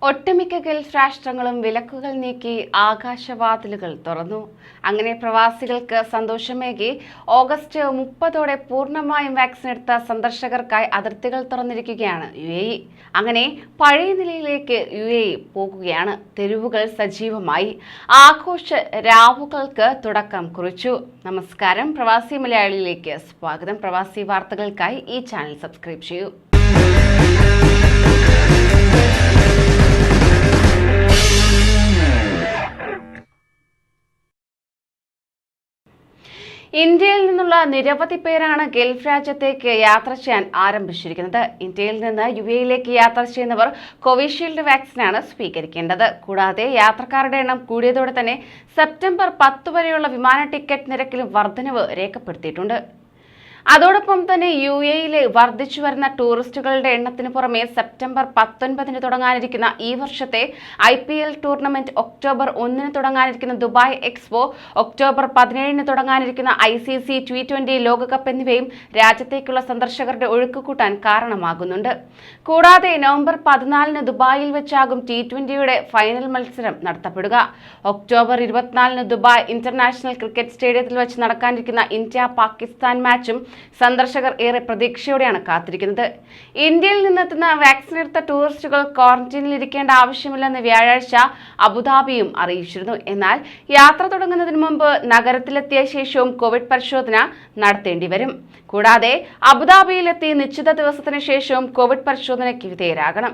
ഒട്ടുമിക്ക ഗൾഫ് രാഷ്ട്രങ്ങളും വിലക്കുകൾ നീക്കി ആകാശവാതിലുകൾ തുറന്നു. അങ്ങനെ പ്രവാസികൾക്ക് സന്തോഷമേകി ഓഗസ്റ്റ് 30 പൂർണ്ണമായും വാക്സിൻ എടുത്ത സന്ദർശകർക്കായി അതിർത്തികൾ തുറന്നിരിക്കുകയാണ് UAE. അങ്ങനെ പഴയ നിലയിലേക്ക് UAE പോകുകയാണ്. തെരുവുകൾ സജീവമായി, ആഘോഷ രാവുകൾക്ക് തുടക്കം കുറിച്ചു. നമസ്കാരം, പ്രവാസി മലയാളിയിലേക്ക് സ്വാഗതം. പ്രവാസി വാർത്തകൾക്കായി ഈ ചാനൽ സബ്സ്ക്രൈബ് ചെയ്യൂ. ഇന്ത്യയിൽ നിന്നുള്ള നിരവധി പേരാണ് ഗൾഫ് രാജ്യത്തേക്ക് യാത്ര ചെയ്യാൻ ആരംഭിച്ചിരിക്കുന്നത്. ഇന്ത്യയിൽ നിന്ന് UAEയിലേക്ക് യാത്ര ചെയ്യുന്നവർ കോവിഷീൽഡ് വാക്സിനാണ് സ്വീകരിക്കേണ്ടത്. കൂടാതെ യാത്രക്കാരുടെ എണ്ണം കൂടിയതോടെ തന്നെ സെപ്റ്റംബർ 10 വരെയുള്ള വിമാന ടിക്കറ്റ് നിരക്കിലും വർധനവ് രേഖപ്പെടുത്തിയിട്ടുണ്ട്. അതോടൊപ്പം തന്നെ UAEയിലെ വർദ്ധിച്ചു വരുന്ന ടൂറിസ്റ്റുകളുടെ എണ്ണത്തിന് പുറമെ സെപ്റ്റംബർ 19 തുടങ്ങാനിരിക്കുന്ന ഈ വർഷത്തെ IPL ടൂർണമെന്റ്, ഒക്ടോബർ 1 തുടങ്ങാനിരിക്കുന്ന ദുബായ് എക്സ്പോ, ഒക്ടോബർ 17 തുടങ്ങാനിരിക്കുന്ന ICC T20 ലോകകപ്പ് എന്നിവയും രാജ്യത്തേക്കുള്ള സന്ദർശകരുടെ ഒഴുക്ക് കൂട്ടാൻ കാരണമാകുന്നുണ്ട്. കൂടാതെ നവംബർ 14 ദുബായിൽ വെച്ചാകും T20യുടെ ഫൈനൽ മത്സരം നടത്തപ്പെടുക. ഒക്ടോബർ 24 ദുബായ് ഇന്റർനാഷണൽ ക്രിക്കറ്റ് സ്റ്റേഡിയത്തിൽ വെച്ച് നടക്കാനിരിക്കുന്ന ഇന്ത്യ-പാകിസ്ഥാൻ മാച്ചും സന്ദർശകർ ഏറെ പ്രതീക്ഷയോടെയാണ് കാത്തിരിക്കുന്നത്. ഇന്ത്യയിൽ നിന്നെത്തുന്ന വാക്സിൻ എടുത്ത ടൂറിസ്റ്റുകൾ ക്വാറന്റീനിൽ ഇരിക്കേണ്ട ആവശ്യമില്ലെന്ന് വ്യാഴാഴ്ച അബുദാബിയും അറിയിച്ചിരുന്നു. എന്നാൽ യാത്ര തുടങ്ങുന്നതിന് മുമ്പ് നഗരത്തിലെത്തിയ ശേഷവും കോവിഡ് പരിശോധന നടത്തേണ്ടി വരും. കൂടാതെ അബുദാബിയിലെത്തി നിശ്ചിത ദിവസത്തിന് ശേഷവും കോവിഡ് പരിശോധനയ്ക്ക് വിധേയരാകണം.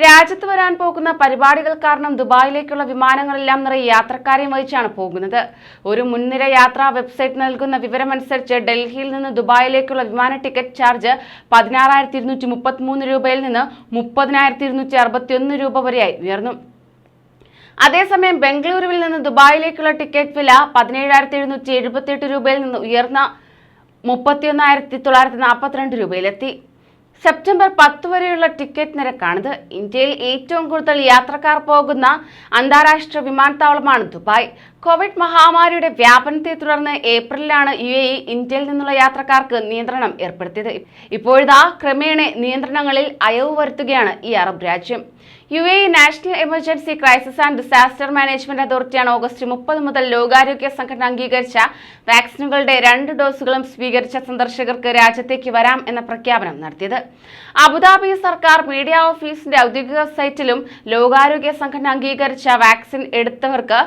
രാജ്യത്ത് വരാൻ പോകുന്ന പരിപാടികൾ കാരണം ദുബായിലേക്കുള്ള വിമാനങ്ങളെല്ലാം നിറയെ യാത്രക്കാരെയും വഹിച്ചാണ് പോകുന്നത്. ഒരു മുൻനിര യാത്രാ വെബ്സൈറ്റ് നൽകുന്ന വിവരമനുസരിച്ച് ഡൽഹിയിൽ നിന്ന് ദുബായിലേക്കുള്ള വിമാന ടിക്കറ്റ് ചാർജ് 16,233 രൂപയിൽ നിന്ന് 30,261 രൂപ വരെയായി ഉയർന്നു. അതേസമയം ബംഗളൂരുവിൽ നിന്ന് ദുബായിലേക്കുള്ള ടിക്കറ്റ് വില 17,778 രൂപയിൽ നിന്ന് ഉയർന്ന 31,942 രൂപയിലെത്തി. സെപ്റ്റംബർ 10 വരെയുള്ള ടിക്കറ്റ് നിരക്കാണിത്. ഇന്ത്യയിൽ ഏറ്റവും കൂടുതൽ യാത്രക്കാർ പോകുന്ന അന്താരാഷ്ട്ര വിമാനത്താവളമാണ് ദുബായ്. കോവിഡ് മഹാമാരിയുടെ വ്യാപനത്തെ തുടർന്ന് ഏപ്രിലാണ് UAE ഇന്ത്യയിൽ നിന്നുള്ള യാത്രക്കാർക്ക് നിയന്ത്രണം ഏർപ്പെടുത്തിയത്. ഇപ്പോഴിതാ ക്രമേണ നിയന്ത്രണങ്ങളിൽ അയവ് വരുത്തുകയാണ് ഈ അറബ് രാജ്യം. UAE national emergency crisis and disaster management അതോറിറ്റിയാണ് ഓഗസ്റ്റ് 30 മുതൽ ലോകാരോഗ്യ സംഘടന അംഗീകരിച്ച വാക്സിനുകളുടെ 2 ഡോസുകളും സ്വീകരിച്ച സന്ദർശകർക്ക് രാജ്യത്തേക്ക് വരാം എന്ന പ്രഖ്യാപനം നടത്തിയത്. അബുദാബി സർക്കാർ മീഡിയ ഓഫീസിന്റെ ഔദ്യോഗിക സൈറ്റിലും ലോകാരോഗ്യ സംഘടന അംഗീകരിച്ച വാക്സിൻ എടുത്തവർക്ക്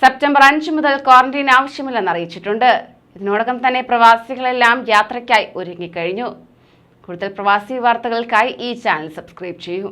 സെപ്റ്റംബർ 5 മുതൽ ക്വാറന്റീൻ ആവശ്യമില്ലെന്ന് അറിയിച്ചിട്ടുണ്ട്. ഇതിനോടകം തന്നെ പ്രവാസികളെല്ലാം യാത്രയ്ക്കായി ഒരുങ്ങിക്കഴിഞ്ഞു. കൂടുതൽ പ്രവാസി വാർത്തകൾക്കായി ഈ ചാനൽ സബ്സ്ക്രൈബ് ചെയ്യൂ.